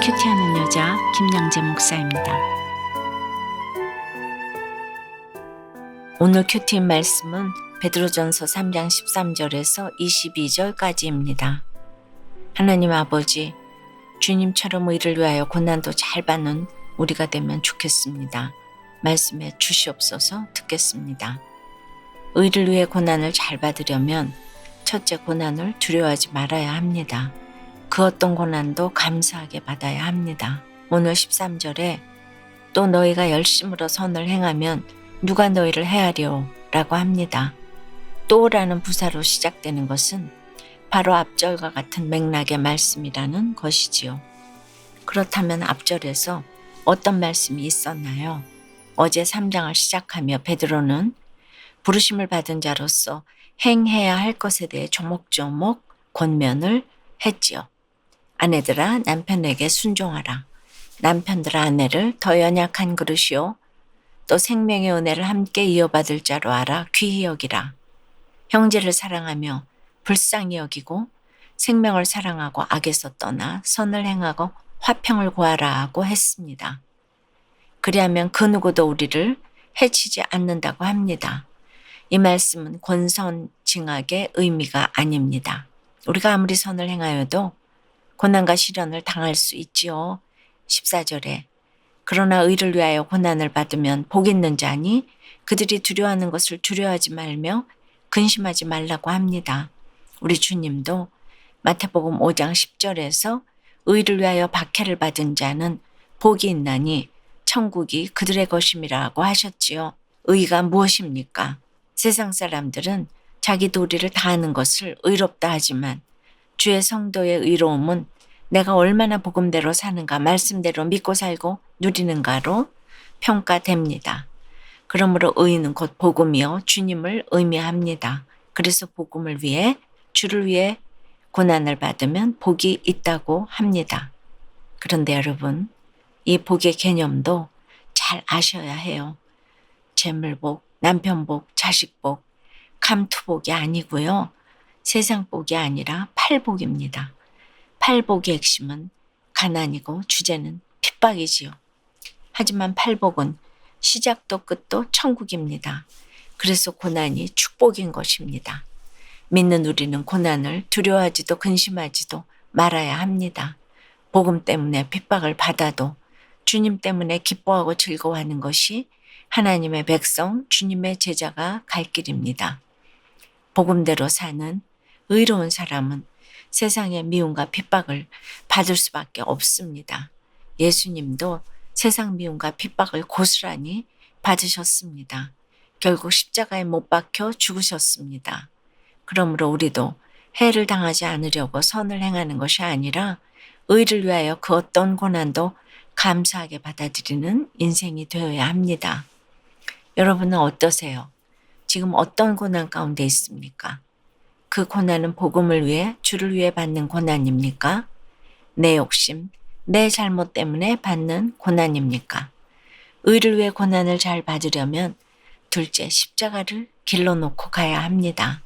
큐티하는 여자 김양재 목사입니다. 오늘 큐티인 말씀은 베드로전서 3장 13절에서 22절까지입니다. 하나님 아버지, 주님처럼 의를 위하여 고난도 잘 받는 우리가 되면 좋겠습니다. 말씀해 주시옵소서. 듣겠습니다. 의를 위해 고난을 잘 받으려면 첫째, 고난을 두려워하지 말아야 합니다. 그 어떤 고난도 감사하게 받아야 합니다. 오늘 13절에 또 너희가 열심으로 선을 행하면 누가 너희를 헤아려 라고 합니다. 또라는 부사로 시작되는 것은 바로 앞절과 같은 맥락의 말씀이라는 것이지요. 그렇다면 앞절에서 어떤 말씀이 있었나요? 어제 3장을 시작하며 베드로는 부르심을 받은 자로서 행해야 할 것에 대해 조목조목 권면을 했지요. 아내들아 남편에게 순종하라. 남편들아 아내를 더 연약한 그릇이요 또 생명의 은혜를 함께 이어받을 자로 알아 귀히 여기라. 형제를 사랑하며 불쌍히 여기고 생명을 사랑하고 악에서 떠나 선을 행하고 화평을 구하라 하고 했습니다. 그리하면 그 누구도 우리를 해치지 않는다고 합니다. 이 말씀은 권선징악의 의미가 아닙니다. 우리가 아무리 선을 행하여도 고난과 시련을 당할 수 있지요. 14절에 그러나 의를 위하여 고난을 받으면 복 있는 자니 그들이 두려워하는 것을 두려워하지 말며 근심하지 말라고 합니다. 우리 주님도 마태복음 5장 10절에서 의를 위하여 박해를 받은 자는 복이 있나니 천국이 그들의 것임이라고 하셨지요. 의가 무엇입니까? 세상 사람들은 자기 도리를 다하는 것을 의롭다 하지만 주의 성도의 의로움은 내가 얼마나 복음대로 사는가, 말씀대로 믿고 살고 누리는가로 평가됩니다. 그러므로 의는 곧 복음이요 주님을 의미합니다. 그래서 복음을 위해 주를 위해 고난을 받으면 복이 있다고 합니다. 그런데 여러분, 이 복의 개념도 잘 아셔야 해요. 재물복, 남편복, 자식복, 감투복이 아니고요. 세상복이 아니라 팔복입니다. 팔복의 핵심은 가난이고 주제는 핍박이지요. 하지만 팔복은 시작도 끝도 천국입니다. 그래서 고난이 축복인 것입니다. 믿는 우리는 고난을 두려워하지도 근심하지도 말아야 합니다. 복음 때문에 핍박을 받아도 주님 때문에 기뻐하고 즐거워하는 것이 하나님의 백성, 주님의 제자가 갈 길입니다. 복음대로 사는 의로운 사람은 세상의 미움과 핍박을 받을 수밖에 없습니다. 예수님도 세상 미움과 핍박을 고스란히 받으셨습니다. 결국 십자가에 못 박혀 죽으셨습니다. 그러므로 우리도 해를 당하지 않으려고 선을 행하는 것이 아니라 의를 위하여 그 어떤 고난도 감사하게 받아들이는 인생이 되어야 합니다. 여러분은 어떠세요? 지금 어떤 고난 가운데 있습니까? 그 고난은 복음을 위해 주를 위해 받는 고난입니까? 내 욕심, 내 잘못 때문에 받는 고난입니까? 의를 위해 고난을 잘 받으려면 둘째 십자가를 길러놓고 가야 합니다.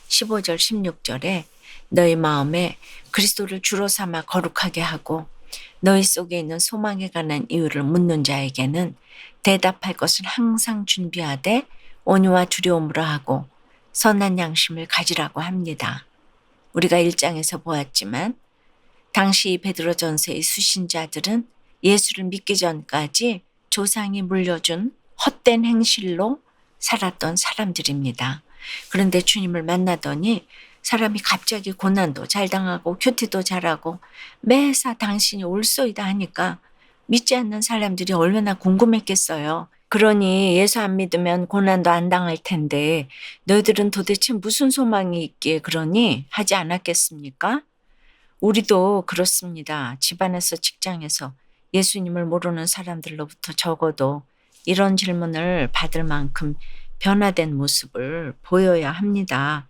15절 16절에 너희 마음에 그리스도를 주로 삼아 거룩하게 하고 너희 속에 있는 소망에 관한 이유를 묻는 자에게는 대답할 것을 항상 준비하되 온유와 두려움으로 하고 선한 양심을 가지라고 합니다. 우리가 1장에서 보았지만 당시 베드로전서의 수신자들은 예수를 믿기 전까지 조상이 물려준 헛된 행실로 살았던 사람들입니다. 그런데 주님을 만나더니 사람이 갑자기 고난도 잘 당하고 큐티도 잘하고 매사 당신이 올소이다 하니까 믿지 않는 사람들이 얼마나 궁금했겠어요. 그러니 예수 안 믿으면 고난도 안 당할 텐데 너희들은 도대체 무슨 소망이 있기에 그러니 하지 않았겠습니까? 우리도 그렇습니다. 집안에서 직장에서 예수님을 모르는 사람들로부터 적어도 이런 질문을 받을 만큼 변화된 모습을 보여야 합니다.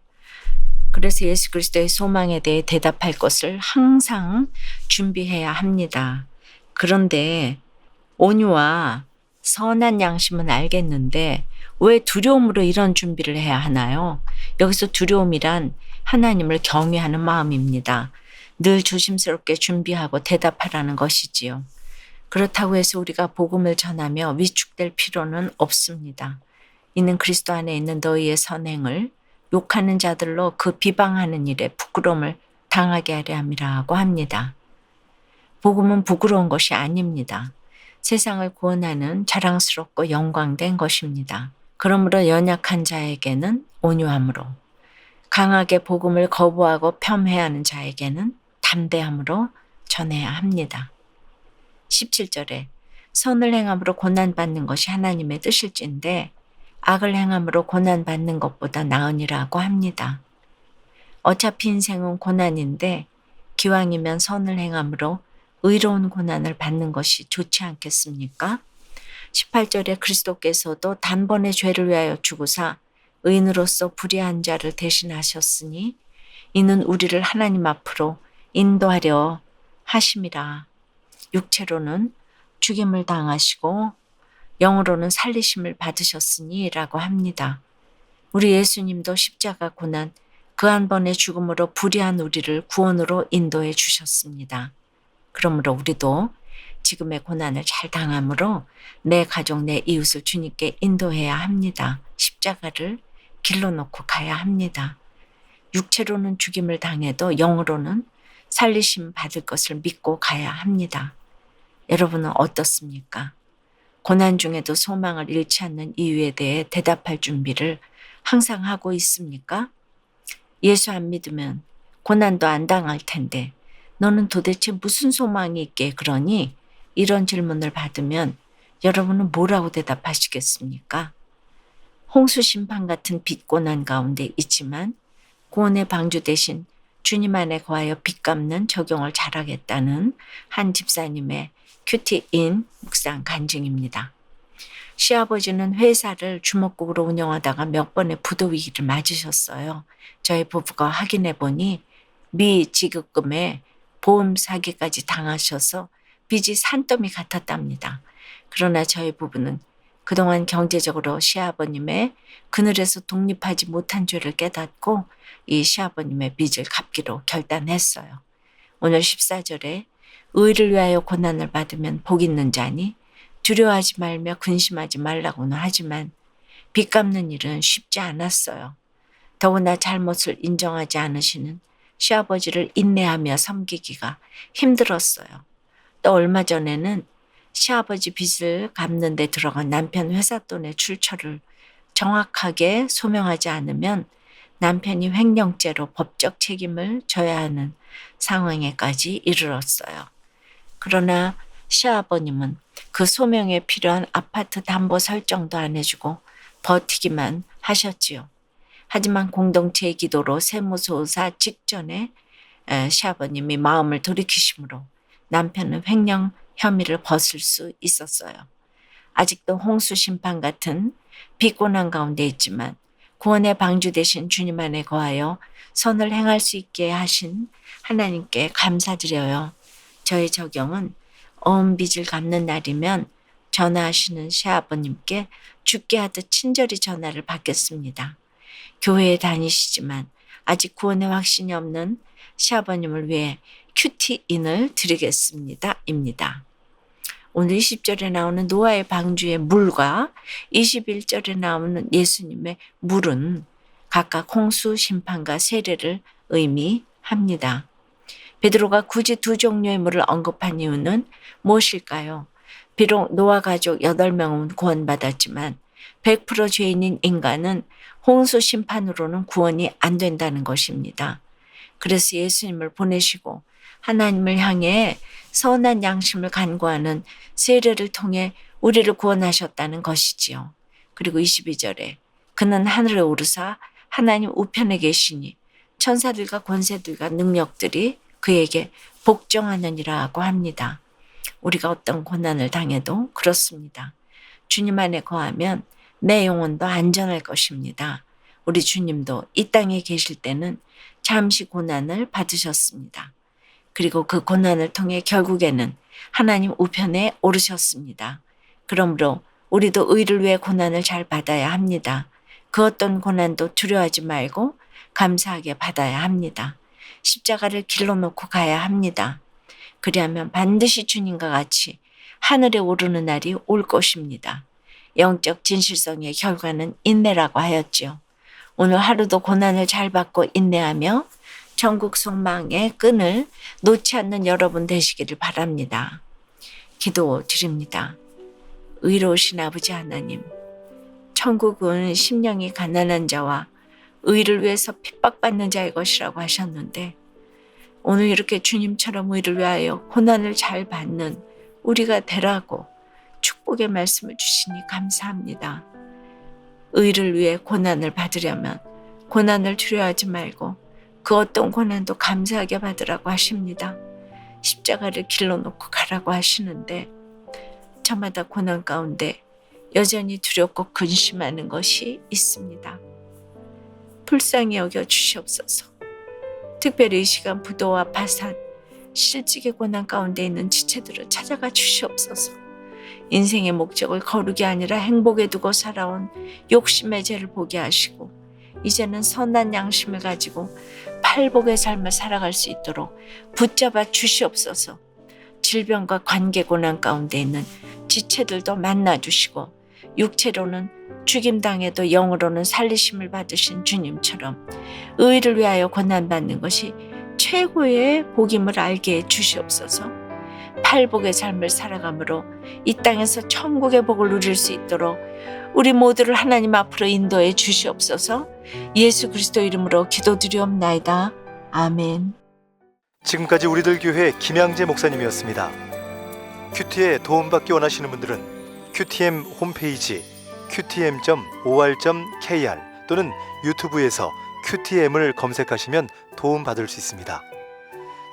그래서 예수 그리스도의 소망에 대해 대답할 것을 항상 준비해야 합니다. 그런데 온유와 선한 양심은 알겠는데 왜 두려움으로 이런 준비를 해야 하나요? 여기서 두려움이란 하나님을 경외하는 마음입니다. 늘 조심스럽게 준비하고 대답하라는 것이지요. 그렇다고 해서 우리가 복음을 전하며 위축될 필요는 없습니다. 이는 그리스도 안에 있는 너희의 선행을 욕하는 자들로 그 비방하는 일에 부끄러움을 당하게 하려 함이라고 합니다. 복음은 부끄러운 것이 아닙니다. 세상을 구원하는 자랑스럽고 영광된 것입니다. 그러므로 연약한 자에게는 온유함으로, 강하게 복음을 거부하고 폄훼하는 자에게는 담대함으로 전해야 합니다. 17절에 선을 행함으로 고난받는 것이 하나님의 뜻일진데 악을 행함으로 고난받는 것보다 나으니라고 합니다. 어차피 인생은 고난인데 기왕이면 선을 행함으로 의로운 고난을 받는 것이 좋지 않겠습니까? 18절에 그리스도께서도 단번에 죄를 위하여 죽으사 의인으로서 불의한 자를 대신하셨으니 이는 우리를 하나님 앞으로 인도하려 하심이라. 육체로는 죽임을 당하시고 영으로는 살리심을 받으셨으니 라고 합니다. 우리 예수님도 십자가 고난 그 한 번의 죽음으로 불의한 우리를 구원으로 인도해 주셨습니다. 그러므로 우리도 지금의 고난을 잘 당함으로 내 가족, 내 이웃을 주님께 인도해야 합니다. 십자가를 길러 놓고 가야 합니다. 육체로는 죽임을 당해도 영으로는 살리심 받을 것을 믿고 가야 합니다. 여러분은 어떻습니까? 고난 중에도 소망을 잃지 않는 이유에 대해 대답할 준비를 항상 하고 있습니까? 예수 안 믿으면 고난도 안 당할 텐데 너는 도대체 무슨 소망이 있게 그러니? 이런 질문을 받으면 여러분은 뭐라고 대답하시겠습니까? 홍수 심판 같은 빚 고난 가운데 있지만 구원의 방주 대신 주님 안에 거하여 빚 갚는 적용을 잘하겠다는 한 집사님의 큐티인 묵상 간증입니다. 시아버지는 회사를 주먹국으로 운영하다가 몇 번의 부도 위기를 맞으셨어요. 저희 부부가 확인해 보니 미지급금에 보험 사기까지 당하셔서 빚이 산더미 같았답니다. 그러나 저희 부부는 그동안 경제적으로 시아버님의 그늘에서 독립하지 못한 죄를 깨닫고 이 시아버님의 빚을 갚기로 결단했어요. 오늘 14절에 의를 위하여 고난을 받으면 복 있는 자니 두려워하지 말며 근심하지 말라고는 하지만 빚 갚는 일은 쉽지 않았어요. 더구나 잘못을 인정하지 않으시는 시아버지를 인내하며 섬기기가 힘들었어요. 또 얼마 전에는 시아버지 빚을 갚는 데 들어간 남편 회사 돈의 출처를 정확하게 소명하지 않으면 남편이 횡령죄로 법적 책임을 져야 하는 상황에까지 이르렀어요. 그러나 시아버님은 그 소명에 필요한 아파트 담보 설정도 안 해주고 버티기만 하셨지요. 하지만 공동체의 기도로 세무조사 직전에 시아버님이 마음을 돌이키심으로 남편은 횡령 혐의를 벗을 수 있었어요. 아직도 홍수 심판 같은 비고난 가운데 있지만 구원의 방주 되신 주님 안에 거하여 선을 행할 수 있게 하신 하나님께 감사드려요. 저의 적용은 빚을 갚는 날이면 전화하시는 시아버님께 죽게 하듯 친절히 전화를 받겠습니다. 교회에 다니시지만 아직 구원의 확신이 없는 시아버님을 위해 큐티인을 드리겠습니다. 입니다. 오늘 20절에 나오는 노아의 방주의 물과 21절에 나오는 예수님의 물은 각각 홍수 심판과 세례를 의미합니다. 베드로가 굳이 두 종류의 물을 언급한 이유는 무엇일까요? 비록 노아 가족 8명은 구원받았지만 100% 죄인인 인간은 홍수 심판으로는 구원이 안 된다는 것입니다. 그래서 예수님을 보내시고 하나님을 향해 선한 양심을 간구하는 세례를 통해 우리를 구원하셨다는 것이지요. 그리고 22절에 그는 하늘에 오르사 하나님 우편에 계시니 천사들과 권세들과 능력들이 그에게 복종하느니라고 합니다. 우리가 어떤 고난을 당해도 그렇습니다. 주님 안에 거하면 내 영혼도 안전할 것입니다. 우리 주님도 이 땅에 계실 때는 잠시 고난을 받으셨습니다. 그리고 그 고난을 통해 결국에는 하나님 우편에 오르셨습니다. 그러므로 우리도 의를 위해 고난을 잘 받아야 합니다. 그 어떤 고난도 두려워하지 말고 감사하게 받아야 합니다. 십자가를 길러 놓고 가야 합니다. 그리하면 반드시 주님과 같이 하늘에 오르는 날이 올 것입니다. 영적 진실성의 결과는 인내라고 하였죠. 오늘 하루도 고난을 잘 받고 인내하며 전국 소망의 끈을 놓지 않는 여러분 되시기를 바랍니다. 기도 드립니다. 의로우신 아버지 하나님, 천국은 심령이 가난한 자와 의를 위해서 핍박받는 자의 것이라고 하셨는데 오늘 이렇게 주님처럼 의를 위하여 고난을 잘 받는 우리가 되라고 축복의 말씀을 주시니 감사합니다. 의를 위해 고난을 받으려면 고난을 두려워하지 말고 그 어떤 고난도 감사하게 받으라고 하십니다. 십자가를 길러 놓고 가라고 하시는데 저마다 고난 가운데 여전히 두렵고 근심하는 것이 있습니다. 불쌍히 여겨 주시옵소서. 특별히 이 시간 부도와 파산, 실직의 고난 가운데 있는 지체들을 찾아가 주시옵소서. 인생의 목적을 거룩이 아니라 행복에 두고 살아온 욕심의 죄를 보게 하시고 이제는 선한 양심을 가지고 팔복의 삶을 살아갈 수 있도록 붙잡아 주시옵소서. 질병과 관계 고난 가운데 있는 지체들도 만나주시고 육체로는 죽임당해도 영으로는 살리심을 받으신 주님처럼 의를 위하여 고난받는 것이 최고의 복임을 알게 해 주시옵소서. 팔복의 삶을 살아감으로 이 땅에서 천국의 복을 누릴 수 있도록 우리 모두를 하나님 앞으로 인도해 주시옵소서. 예수 그리스도 이름으로 기도드리옵나이다. 아멘. 지금까지 우리들 교회 김양재 목사님이었습니다. 큐티에 도움받기 원하시는 분들은 QTM 홈페이지 qtm.or.kr 또는 유튜브에서 QTM을 검색하시면 도움받을 수 있습니다.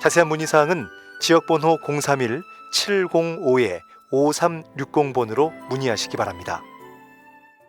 자세한 문의사항은 지역번호 031-705-5360번으로 문의하시기 바랍니다.